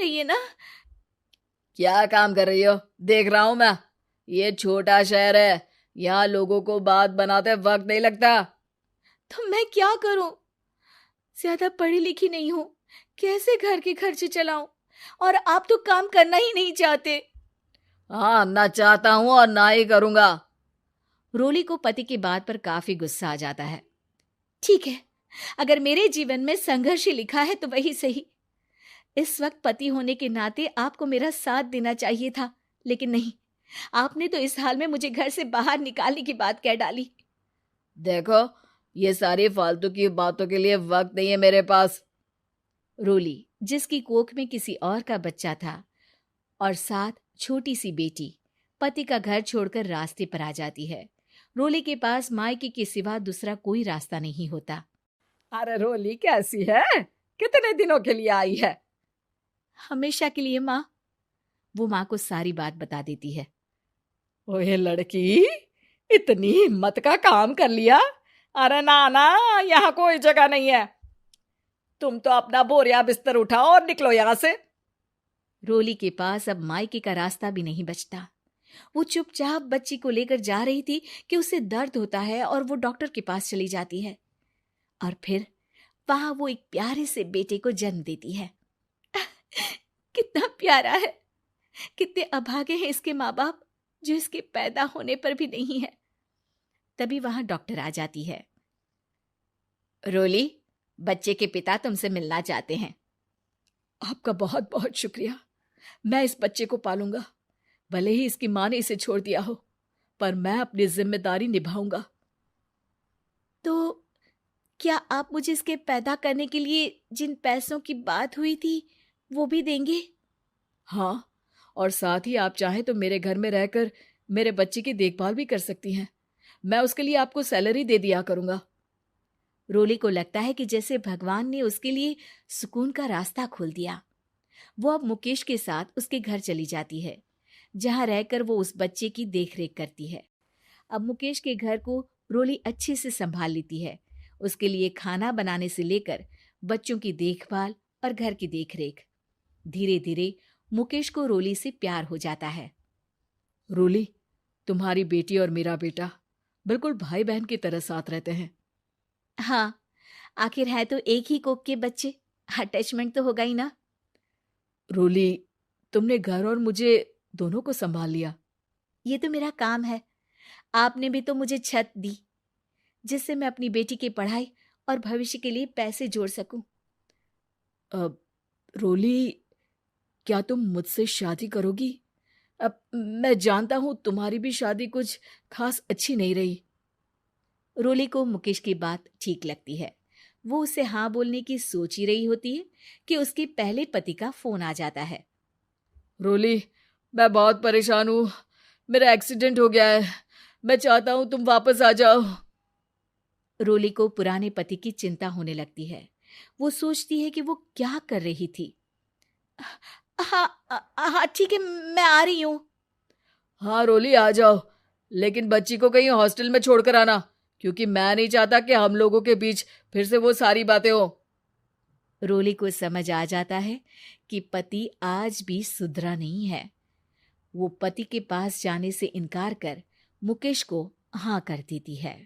रही है ना? क्या काम कर रही हो? देख रहा हूं मैं। ये छोटा शहर है, यहाँ लोगों को बात बनाते वक्त नहीं लगता। तो मैं क्या करूं? ज्यादा पढ़ी लिखी नहीं हूं, कैसे घर के खर्चे चलाऊं? और आप तो काम करना ही नहीं चाहते। हाँ, ना चाहता हूं और ना ही करूंगा। रोली को पति की बात पर काफी गुस्सा आ जाता है। ठीक है, अगर मेरे जीवन में संघर्ष ही लिखा है तो वही सही। इस वक्त पति होने के नाते आपको मेरा साथ देना चाहिए था, लेकिन नहीं, आपने तो इस हाल में मुझे घर से बाहर निकालने की बात कह डाली। देखो, ये सारी फालतू की बातों के लिए वक्त नहीं है मेरे पास। रोली, जिसकी कोख में किसी और का बच्चा था और साथ छोटी सी बेटी, पति का घर छोड़कर रास्ते पर आ जाती है। रोली के पास मायके के सिवा दूसरा कोई रास्ता नहीं होता। अरे रोली कैसी है? कितने दिनों के लिए आई है? हमेशा के लिए माँ। वो माँ को सारी बात बता देती है। ओए लड़की, इतनी हिम्मत का काम कर लिया। अरे ना ना, यहाँ कोई जगह नहीं है। तुम तो अपना बोरिया बिस्तर उठाओ और निकलो यहाँ से। रोली के पास अब मायके का रास्ता भी नहीं बचता। वो चुपचाप बच्ची को लेकर जा रही थी कि उसे दर्द होता है और वो डॉक्टर के पास चली जाती है। और फिर वहां वो एक प्यारे से बेटे को जन्म देती है। कितना प्यारा है! कितने अभागे हैं इसके माँ बाप, जो इसके पैदा होने पर भी नहीं है। तभी वहां डॉक्टर आ जाती है। रोली, बच्चे के पिता तुमसे मिलना चाहते हैं। आपका बहुत बहुत शुक्रिया। मैं इस बच्चे को पालूंगा, भले ही इसकी माँ ने इसे छोड़ दिया हो, पर मैं अपनी जिम्मेदारी निभाऊंगा। तो क्या आप मुझे इसके पैदा करने के लिए जिन पैसों की बात हुई थी वो भी देंगे? हाँ, और साथ ही आप चाहें तो मेरे घर में रहकर मेरे बच्चे की देखभाल भी कर सकती हैं। मैं उसके लिए आपको सैलरी दे दिया करूंगा। रोली को लगता है कि जैसे भगवान ने उसके लिए सुकून का रास्ता खोल दिया। वो अब मुकेश के साथ उसके घर चली जाती है, जहां रहकर वो उस बच्चे की देखरेख करती है। अब मुकेश के घर को रोली अच्छे से संभाल लेती है। उसके लिए खाना बनाने से लेकर बच्चों की देखभाल और घर की देखरेख। धीरे धीरे मुकेश को रोली से प्यार हो जाता है। रोली, तुम्हारी बेटी और मेरा बेटा बिल्कुल भाई बहन की तरह साथ रहते हैं। हाँ, आखिर है तो एक ही कोख के बच्चे, अटैचमेंट तो होगा ही ना। रोली, तुमने घर और मुझे दोनों को संभाल लिया। ये तो मेरा काम है। आपने भी तो मुझे छत दी, जिससे मैं अपनी बेटी की पढ़ाई और भविष्य के लिए पैसे जोड़ सकूं। अब रोली, क्या तुम मुझसे शादी करोगी? अब मैं जानता हूं तुम्हारी भी शादी कुछ खास अच्छी नहीं रही। रोली को मुकेश की बात ठीक लगती है। वो उसे हाँ बोलने की सोच ही रही होती है कि उसके पहले पति का फोन आ जाता है। रोली, मैं बहुत परेशान हूं। मेरा एक्सीडेंट हो गया है। मैं चाहता हूं तुम वापस आ जाओ। रोली को पुराने पति की चिंता होने लगती है। वो सोचती है कि वो क्या कर रही थी। हाँ हाँ, ठीक है, मैं आ रही हूँ। हाँ रोली, आ जाओ, लेकिन बच्ची को कहीं हॉस्टल में छोड़कर आना, क्योंकि मैं नहीं चाहता कि हम लोगों के बीच फिर से वो सारी बातें हो। रोली को समझ आ जाता है कि पति आज भी सुधरा नहीं है। वो पति के पास जाने से इनकार कर मुकेश को हाँ कर देती है।